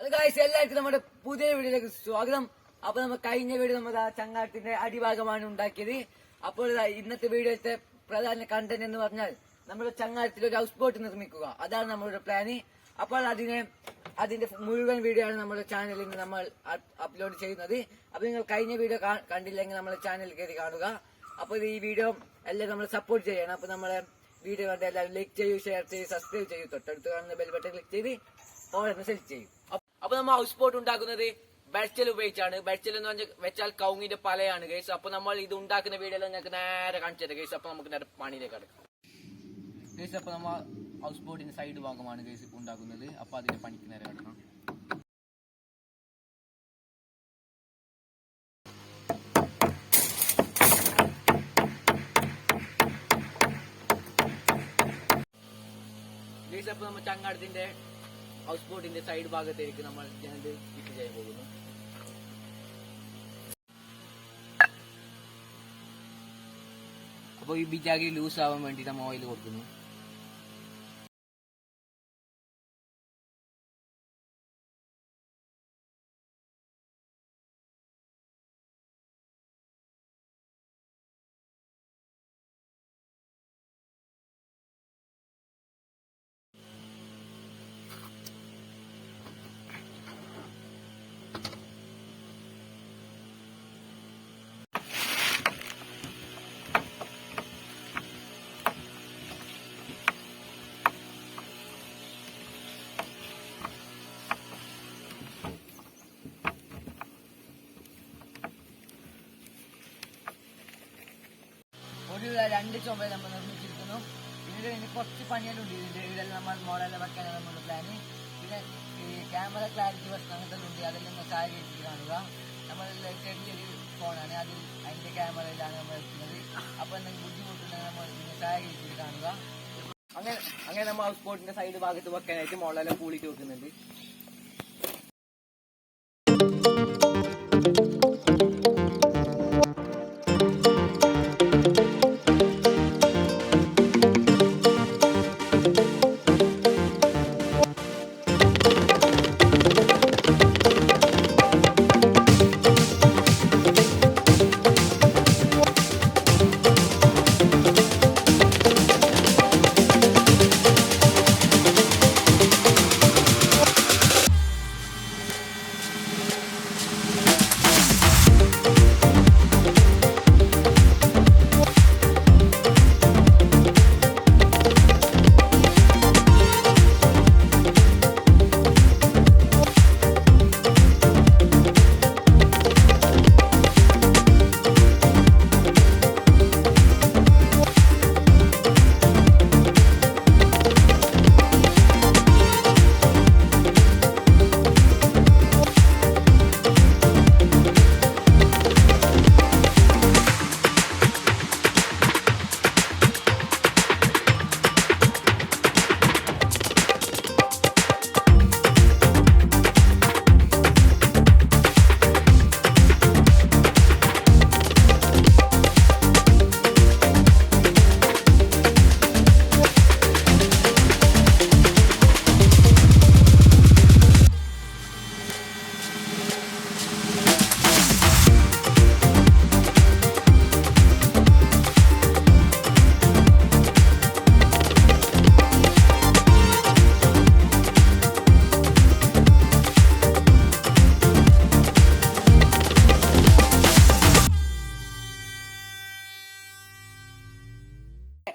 അത് ഗായ്സ് എല്ലാവർക്കും നമ്മുടെ പുതിയ വീഡിയോയിലേക്ക് സ്വാഗതം. അപ്പൊ നമ്മൾ കഴിഞ്ഞ വീഡിയോ നമ്മൾ ചങ്ങാടത്തിന്റെ അടിഭാഗമാണ് ഉണ്ടാക്കിയത്. അപ്പോൾ ഇന്നത്തെ വീഡിയോയിലത്തെ പ്രധാന കണ്ടന്റ് എന്ന് പറഞ്ഞാൽ നമ്മുടെ ചങ്ങാടത്തിൽ ഒരു ഹൗസ് ബോട്ട് നിർമ്മിക്കുക. അതാണ് നമ്മളുടെ പ്ലാന്. അപ്പോൾ അതിന്റെ മുഴുവൻ വീഡിയോ ആണ് നമ്മുടെ ചാനലിൽ നിന്ന് നമ്മൾ അപ്ലോഡ് ചെയ്യുന്നത്. അപ്പൊ നിങ്ങൾ കഴിഞ്ഞ വീഡിയോ കണ്ടില്ലെങ്കിൽ നമ്മുടെ ചാനലിൽ കയറി കാണുക. അപ്പോൾ ഈ വീഡിയോ എല്ലാവരും നമ്മൾ സപ്പോർട്ട് ചെയ്യണം. അപ്പൊ നമ്മളെ വീഡിയോ കണ്ട് എല്ലാവരും ലൈക്ക് ചെയ്യൂ, ഷെയർ ചെയ്യൂ, സബ്സ്ക്രൈബ് ചെയ്യൂ. തൊട്ടടുത്ത് കാണുന്ന ബെൽ ബട്ടൺ ക്ലിക്ക് ചെയ്ത് ഓളെന്ന് സെലക്ട് ചെയ്യും. അപ്പൊ നമ്മൾ ഹൗസ് ബോട്ട് ഉണ്ടാക്കുന്നത് ബെഡ്ചൽ ഉപയോഗിച്ചാണ്. ബെഡ്ചൽ എന്ന് വെച്ചാൽ കൗങ്ങിന്റെ പലയാണ് ഗൈസ്. അപ്പൊ നമ്മൾ ഇത് ഉണ്ടാക്കുന്ന വീഡിയോയിൽ നിങ്ങൾക്ക് നേരെ കാണിച്ചു തരാം ഗൈസ്. അപ്പൊ നമുക്ക് നേരെ പണിയിലേക്ക് കിടക്കാം ഗൈസ്. അപ്പൊ നമ്മൾ ഹൗസ് ബോട്ടിന്റെ സൈഡ് ഭാഗമാണ് ഗൈസ് ഇപ്പൊ ഉണ്ടാക്കുന്നത്. അപ്പൊ അതിന്റെ പണിക്ക് നേരെ കിടക്കണം. ഗൈസ് അപ്പൊ നമ്മൾ ചങ്ങാടത്തിന്റെ ഹൗസ് ബോട്ടിന്റെ സൈഡ് ഭാഗത്തേക്ക് നമ്മൾ ജനൽ ഫിറ്റ് ചെയ്യാൻ പോകുന്നു. അപ്പൊ ഈ ബിജാഗി ലൂസ് ആവാൻ വേണ്ടി നമ്മൾ ഓയിൽ കൊടുക്കുന്നു. ഒരു 2 ചുമ നമ്മൾ നിർമ്മിച്ചിരിക്കുന്നു. ഇതിന് കുറച്ച് പണികളുണ്ട്. ഇതെല്ലാം നമ്മൾ മോഡലിൽ വെക്കാനാണ് നമ്മുടെ പ്ലാന്. പിന്നെ ഈ ക്യാമറ ക്ലാരിറ്റി പ്രശ്നം അങ്ങനത്തെ ഉണ്ട്. അതെല്ലാം നിങ്ങൾ സഹകരിച്ച് കാണുക. നമ്മൾ ചെറിയൊരു ഫോണാണ്, അതിന്റെ ക്യാമറയിലാണ് നമ്മൾ വെക്കുന്നത്. അപ്പൊ എന്തെങ്കിലും ബുദ്ധിമുട്ടുണ്ടെങ്കിൽ നമ്മൾ സഹകരിച്ച് കാണുക. അങ്ങനെ നമ്മൾ ഹൗസ് ബോട്ടിന്റെ സൈഡ് ഭാഗത്ത് വെക്കാനായിട്ട് മോഡലെല്ലാം കൂളിട്ട് വെക്കുന്നുണ്ട്.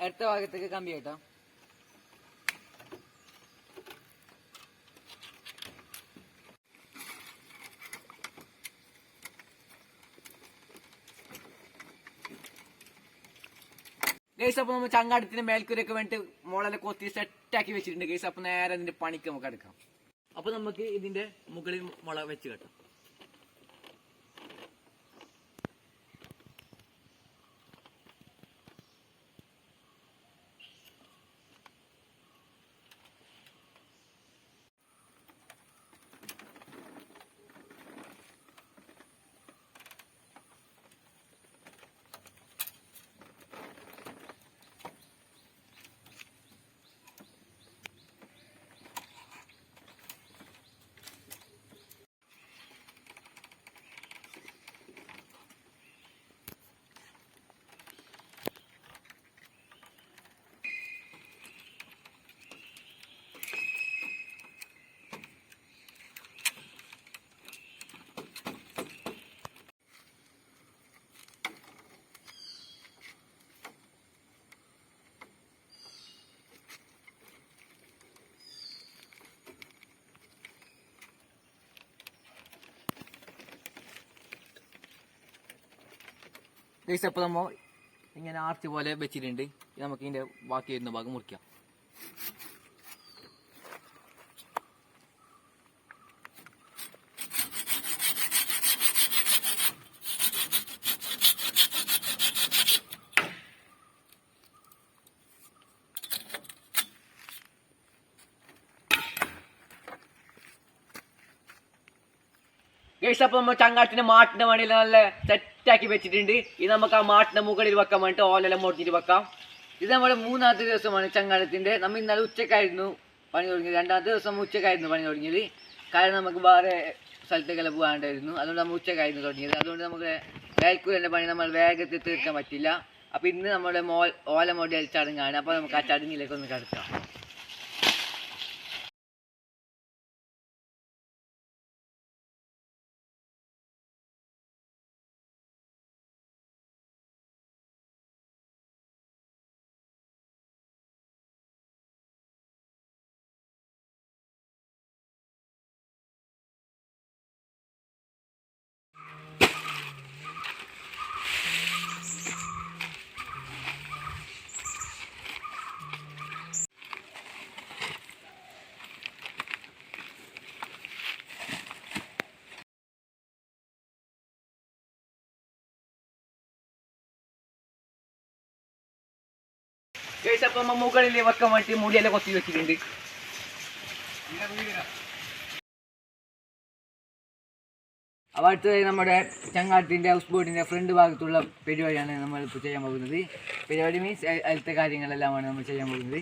അടുത്ത ഭാഗത്തേക്ക് കമ്പി കേട്ടോ. ഗൈസ് അപ്പൊ നമ്മൾ ചങ്ങാടത്തിന്റെ മേൽക്കൂരൊക്കെ വേണ്ടിട്ട് മോളെല്ലാം കൊത്തി സെറ്റാക്കി വെച്ചിട്ടുണ്ട് ഗൈസ്. അപ്പൊ നേരെ അതിന്റെ പണിക്ക് നമുക്ക് എടുക്കാം. അപ്പൊ നമുക്ക് ഇതിന്റെ മുകളിൽ മുള വെച്ച് കേട്ടോ. ഗൈസ് അപ്പോൾ നമ്മൾ ഇങ്ങനെ ആർച്ച് പോലെ വെച്ചിട്ടുണ്ട്. നമുക്ക് ഇതിന്റെ ബാക്കി വരുന്ന ഭാഗം മുറിക്കാം. ഗൈസ് അപ്പോൾ നമ്മൾ ചങ്ങാട്ടിന്റെ മാട്ടിന്റെ പണിയിൽ നല്ല സെറ്റാക്കി വെച്ചിട്ടുണ്ട്. ഇത് നമുക്ക് ആ മാട്ടിന്റെ മുകളിൽ വെക്കാൻ വേണ്ടിട്ട് ഓലെല്ലാം മുറിച്ചിട്ട് വെക്കാം. ഇത് നമ്മുടെ 3ാമത്തെ ദിവസമാണ് ചങ്ങാടത്തിന്റെ. നമ്മൾ ഇന്നലെ ഉച്ചക്കായിരുന്നു പണി തുടങ്ങിയത്. 2ാമത്തെ ദിവസം ഉച്ചക്കായിരുന്നു പണി തുടങ്ങിയത്. കാരണം നമുക്ക് വേറെ സ്ഥലത്തേക്കെല്ലാം പോകാണ്ടായിരുന്നു. അതുകൊണ്ട് നമ്മൾ ഉച്ചക്കായിരുന്നു തുടങ്ങിയത്. അതുകൊണ്ട് നമുക്ക് വേൽക്കൂരന്റെ പണി നമ്മൾ വേഗത്തിൽ തീർക്കാൻ പറ്റില്ല. അപ്പൊ ഇന്ന് നമ്മുടെ ഓല മോഡൽ ചടങ്ങാണ്. അപ്പൊ നമുക്ക് ആ ചടങ്ങിലേക്ക് ഒന്ന് കിടക്കാം. ഗൈസ് അപ്പം മുകളിൽ വെക്കാൻ വേണ്ടി മുടിയെല്ലാം കൊത്തി വെച്ചിട്ടുണ്ട്. അപ്പോൾ അടുത്തതായി നമ്മുടെ ചങ്ങാട്ടിന്റെ ഹൗസ് ബോട്ടിന്റെ ഫ്രണ്ട് ഭാഗത്തുള്ള പരിപാടിയാണ് നമ്മൾ ഇപ്പോൾ ചെയ്യാൻ പോകുന്നത്. പരിപാടി മീൻസ് അതിലത്തെ കാര്യങ്ങളെല്ലാമാണ് നമ്മൾ ചെയ്യാൻ പോകുന്നത്.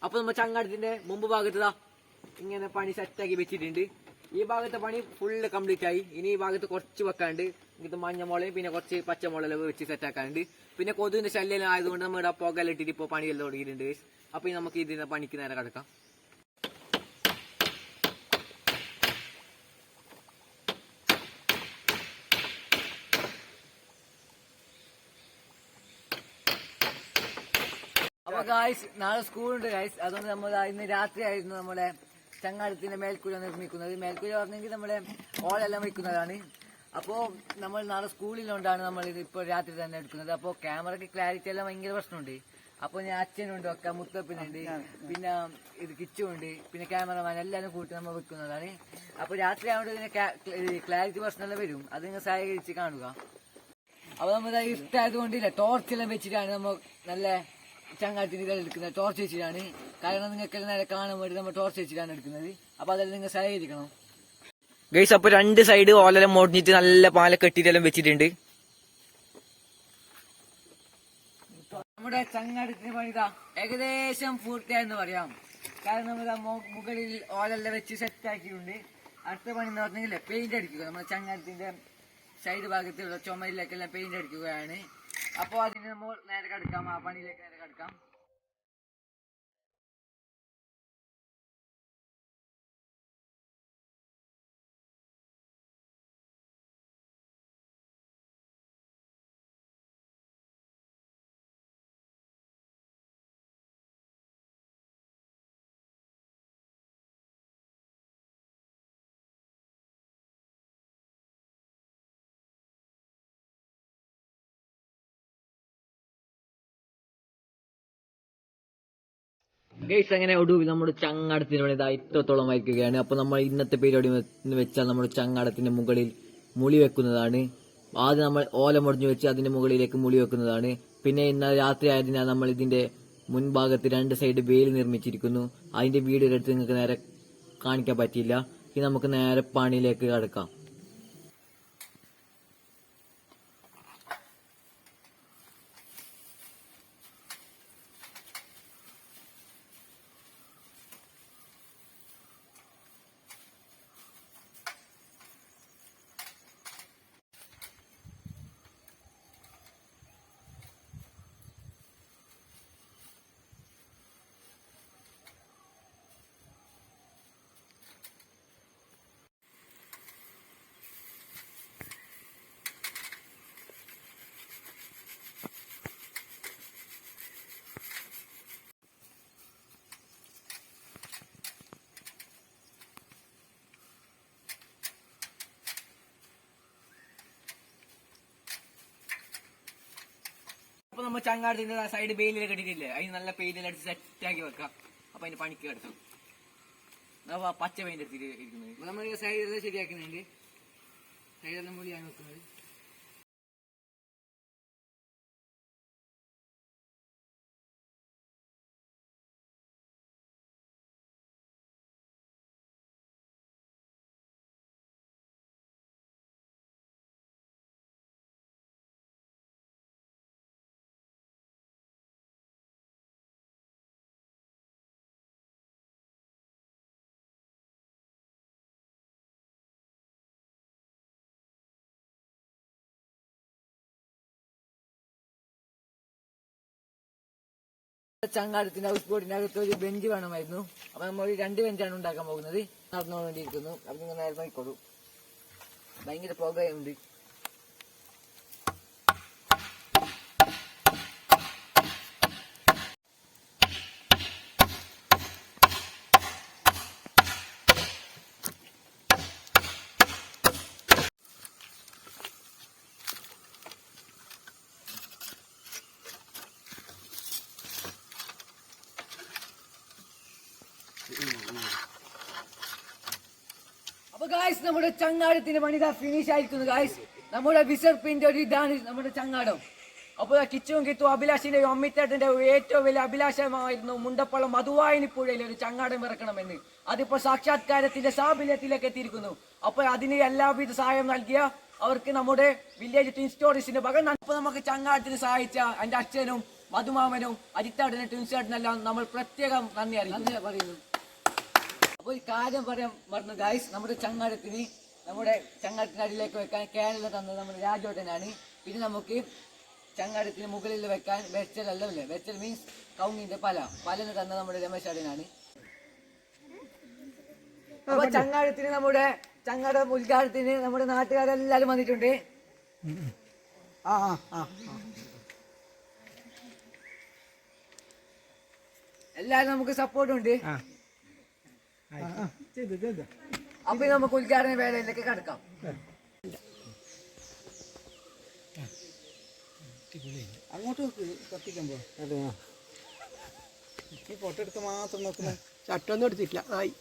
അപ്പൊ നമ്മൾ ചങ്ങാടത്തിന്റെ മുമ്പ് ഭാഗത്ത് ഇങ്ങനെ പണി സെറ്റാക്കി വെച്ചിട്ടുണ്ട്. ഈ ഭാഗത്തെ പണി ഫുള്ള് കംപ്ലീറ്റ് ആയി. ഇനി ഈ ഭാഗത്ത് കുറച്ച് വെക്കാണ്ട് ഇങ്ങനത്തെ മഞ്ഞമുളയും പിന്നെ കുറച്ച് പച്ചമുളകെല്ലാം വെച്ച് സെറ്റാക്കാനുണ്ട്. പിന്നെ കൊതുവിന്റെ ശല്യം ആയതുകൊണ്ട് നമ്മുടെ പുകയിലിട്ടിട്ട് ഇപ്പോൾ പണിയെല്ലാം തുടങ്ങിയിട്ടുണ്ട്. അപ്പൊ നമുക്ക് ഇതിന്റെ പണിക്ക് നേരെ കിടക്കാം. അപ്പൊ ഗായ്സ് നാളെ സ്കൂളുണ്ട് ഗായ്സ്. അതുകൊണ്ട് നമ്മൾ ഇന്ന് രാത്രിയായിരുന്നു നമ്മുടെ ചങ്ങാടത്തിന്റെ മേൽക്കൂര നിർമ്മിക്കുന്നത്. മേൽക്കൂര പറഞ്ഞെങ്കിൽ നമ്മുടെ ഓളെല്ലാം വയ്ക്കുന്നതാണ്. അപ്പോൾ നമ്മൾ നാളെ സ്കൂളിലുകൊണ്ടാണ് നമ്മൾ ഇത് ഇപ്പോൾ രാത്രി തന്നെ എടുക്കുന്നത്. അപ്പോൾ ക്യാമറയ്ക്ക് ക്ലാരിറ്റി എല്ലാം ഭയങ്കര പ്രശ്നമുണ്ട്. അപ്പൊ ഞാൻ അച്ഛനുണ്ട് ഒക്കെ മുത്തപ്പനുണ്ട് പിന്നെ ഇത് കിച്ചുണ്ട് പിന്നെ ക്യാമറമാൻ എല്ലാരും കൂട്ടി നമ്മൾ വെക്കുന്നതാണ്. അപ്പൊ രാത്രി ആവുമ്പോൾ ഇതിന് ക്ലാരിറ്റി പ്രശ്നമെല്ലാം വരും, അത് നിങ്ങൾ സഹകരിച്ച് കാണുക. അപ്പൊ നമ്മൾ ഇഷ്ടമായത് കൊണ്ടില്ല ടോർച്ചെല്ലാം വെച്ചിട്ടാണ് നമ്മൾ നല്ല ചങ്ങാടത്തിന് ഇതെല്ലാം എടുക്കുന്നത്. ടോർച്ച് വെച്ചിട്ടാണ്, കാരണം നിങ്ങൾക്ക് നേരെ കാണാൻ വേണ്ടി നമ്മൾ ടോർച്ച് വെച്ചിട്ടാണ് എടുക്കുന്നത്. അപ്പൊ അതെല്ലാം നിങ്ങൾ സഹകരിക്കണം ഗൈസ്. അപ്പൊ രണ്ട് സൈഡ് ഓലെല്ലാം മോടിഞ്ഞിട്ട് നല്ല പാല കെട്ടിട്ടെല്ലാം വെച്ചിട്ടുണ്ട്. നമ്മുടെ ചങ്ങാടത്തിന് പണിതാ ഏകദേശം പൂർത്തിയായെന്ന് പറയാം. കാരണം നമ്മൾ മുകളിൽ ഓലെല്ലാം വെച്ച് സെറ്റ് ആക്കിയിട്ടുണ്ട്. അടുത്ത പണി എന്ന് പറഞ്ഞെങ്കിൽ പെയിന്റ് അടിക്കുക. നമ്മുടെ ചങ്ങാടത്തിന്റെ സൈഡ് ഭാഗത്തുള്ള ചുമരിലേക്കെല്ലാം പെയിന്റ് അടിക്കുകയാണ്. അപ്പോൾ അതിന് നമ്മൾ നേരെ കടക്കാം, ആ പണിയിലേക്ക് നേരെ കടക്കാം. ഗൈസ് അങ്ങനെ ഒടുവിൽ നമ്മുടെ ചങ്ങാടത്തിന് പണി ഇതാ ഇത്രത്തോളം വയ്ക്കുകയാണ്. അപ്പൊ നമ്മൾ ഇന്നത്തെ പരിപാടി എന്ന് വെച്ചാൽ നമ്മുടെ ചങ്ങാടത്തിന്റെ മുകളിൽ മുളി വെക്കുന്നതാണ്. ആദ്യം നമ്മൾ ഓല മുടിഞ്ഞു വെച്ച് അതിന്റെ മുകളിലേക്ക് മുളി വെക്കുന്നതാണ്. പിന്നെ ഇന്നലെ രാത്രി ആയതിനാൽ നമ്മൾ ഇതിന്റെ മുൻഭാഗത്ത് രണ്ട് സൈഡ് വേലി നിർമ്മിച്ചിരിക്കുന്നു. അതിന്റെ വീഡിയോ എടുത്ത് നിങ്ങൾക്ക് നേരെ കാണിക്കാൻ പറ്റിയില്ല. ഇനി നമുക്ക് നേരെ പണിയിലേക്ക് കടക്കാം. അപ്പൊ നമ്മൾ ചങ്ങാടത്തിന്റെ സൈഡ് ബെയിലിൽ കെട്ടിട്ടില്ലേ, അതിന് നല്ല പെയിന്റെല്ലാം അടിച്ച് സെറ്റ് ആക്കി വെക്കാം. അപ്പൊ അതിന്റെ പണിക്ക് കിടക്കാം. പച്ച പെയിന്റ് എടുത്തിട്ട് ഇരിക്കുന്നത് നമ്മൾ സൈഡെല്ലാം ശരിയാക്കുന്നുണ്ട്. സൈഡെല്ലാം മൂടിയാണ് വെക്കുന്നത്. ചങ്ങാടത്തിന്റെ ഹൗസ് ബോട്ടിന്റെ അകത്ത് ഒരു ബെഞ്ച് വേണമായിരുന്നു. അപ്പൊ നമ്മൾ 2 ബെഞ്ചാണ് ഉണ്ടാക്കാൻ പോകുന്നത്. നടന്നുകൊണ്ടിരിക്കുന്നു. അപ്പൊ നിങ്ങൾ നേരെ നോക്കിക്കോളൂ. ഭയങ്കര പുകയുണ്ട്. അപ്പൊ ഗായ്സ് നമ്മുടെ ചങ്ങാടത്തിന്റെ പണി ഫിനിഷ് ആയിരിക്കുന്നു ഗായ്സ്. നമ്മുടെ വിസർപ്പിന്റെ ഒരു ഇതാണ് നമ്മുടെ ചങ്ങാടം. അപ്പോൾ കിച്ചും അഭിലാഷിന്റെയും അമ്മിത്തേട്ടന്റെ ഏറ്റവും വലിയ അഭിലാഷമായിരുന്നു മുണ്ടപ്പള്ളം മധുവായിനിപ്പുഴയിൽ ഒരു ചങ്ങാടം ഇറക്കണമെന്ന്. അതിപ്പോ സാക്ഷാത്കാരത്തിന്റെ സാഫല്യത്തിലേക്ക് എത്തിയിരിക്കുന്നു. അപ്പൊ അതിന് എല്ലാവിധ സഹായം നൽകിയ അവർക്ക് നമ്മുടെ വില്ലേജ് ട്വിൻ സ്റ്റോറീസിന്റെ പകരം അപ്പൊ നമുക്ക് ചങ്ങാടത്തിന് സഹായിച്ച എന്റെ അച്ഛനും മധുമാമനും അജിത്താടനും ട്വിൻസേട്ടനെല്ലാം നമ്മൾ പ്രത്യേകം നന്ദി പറയുന്നു. അപ്പൊ ഒരു കാര്യം പറയാൻ പറഞ്ഞു ഗായ്സ്, നമ്മുടെ ചങ്ങാടത്തിന് അടിയിലേക്ക് വെക്കാൻ ക്യാനല തന്നത് നമ്മുടെ രാജോട്ടനാണ്. പിന്നെ നമുക്ക് ചങ്ങാടത്തിന് മുകളിൽ വെക്കാൻ വെച്ചലല്ലേ, വെച്ചൽ മീൻസ് കൗങ്ങിന്റെ പലന് തന്നത് നമ്മുടെ രമേശാടനാണ്. അപ്പൊ ചങ്ങാടം ഉദ്ഘാടനത്തിന് നമ്മുടെ നാട്ടുകാരെല്ലാരും വന്നിട്ടുണ്ട്. എല്ലാരും നമുക്ക് സപ്പോർട്ടുണ്ട്. അപ്പൊ നമുക്ക് ഉദ്ഘാടന വേളയിലേക്ക് കടക്കാം. അങ്ങോട്ട് കത്തിക്കുമ്പോ ഈ ഫോട്ടോ എടുത്ത് മാത്രം നോക്കുന്നത്. ചട്ടൊന്നും എടുത്തിട്ടില്ല. ആയി.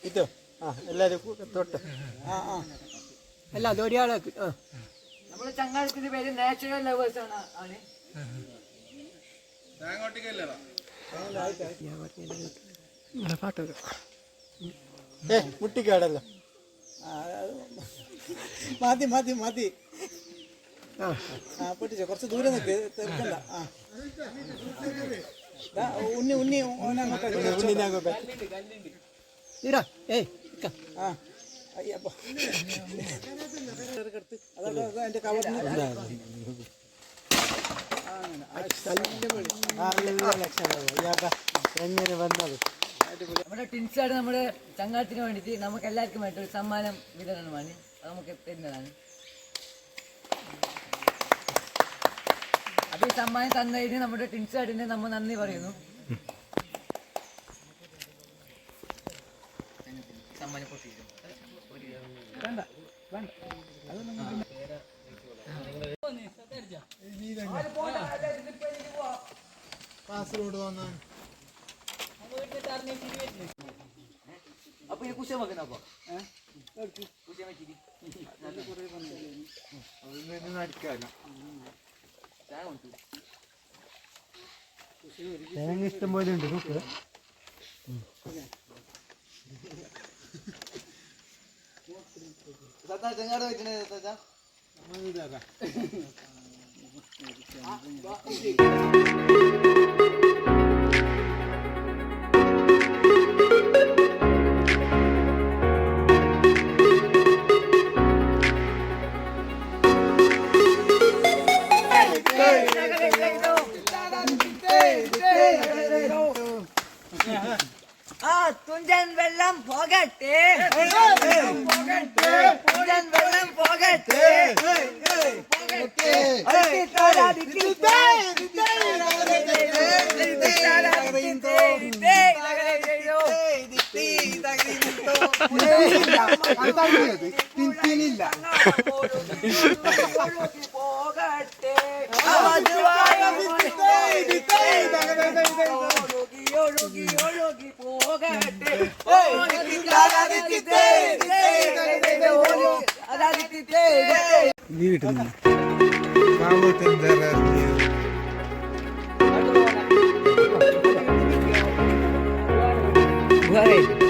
ഇതോ എല്ലാരും തൊട്ട്. അല്ല അതൊരാളെ നമ്മുടെ ചങ്ങാടത്തിന്റെ പേര് നാച്ചുറൽ ലവേഴ്സ് ആണ്. പാട്ടോ മുട്ടിക്കാടല്ലോ. മതി മതി മതി. പൊട്ടിച്ചോ, കുറച്ച് ദൂരെ നിൽക്ക്, തീർക്കണ്ട. ഉണ്ണി ഉണ്ണി ഉണ്ണിനാകോട്ടെ. തീരാ. ഏയ് അയ്യപ്പ അതിന്റെ കവറിന് എങ്ങനെ വന്നത്. നമ്മുടെ ടിൻസായിട്ട് നമ്മുടെ ചങ്ങാടത്തിന് വേണ്ടിയിട്ട് നമുക്ക് എല്ലാവർക്കും വേണ്ടി ഒരു സമ്മാനം വിതരണമാണ്. അത് നമുക്ക് തരുന്നതാണ്. അത് ഈ സമ്മാനം തന്നതിന് നമ്മുടെ ടിൻസായിട്ടിന് നമ്മൾ നന്ദി പറയുന്നു. സമ്മാനം പൊട്ടിയിരുന്നു. വേണ്ട വേണ്ട. കാസർഗോഡ് വന്നാണ്. അപ്പൊ ഈ കുശ വെക്കുന്നപ്പോ കുശ വെച്ചിട്ട് തേങ്ങ ഇഷ്ടം പോലെ ഉണ്ട്. നോക്ക്. തെങ്ങാട് വെച്ചിട്ട് തുഞ്ചൻ വെള്ളം പോകട്ടെ, തുഞ്ചൻ വെള്ളം പോകട്ടെ. വീട്ടിൽ കാവോട്ട് Right.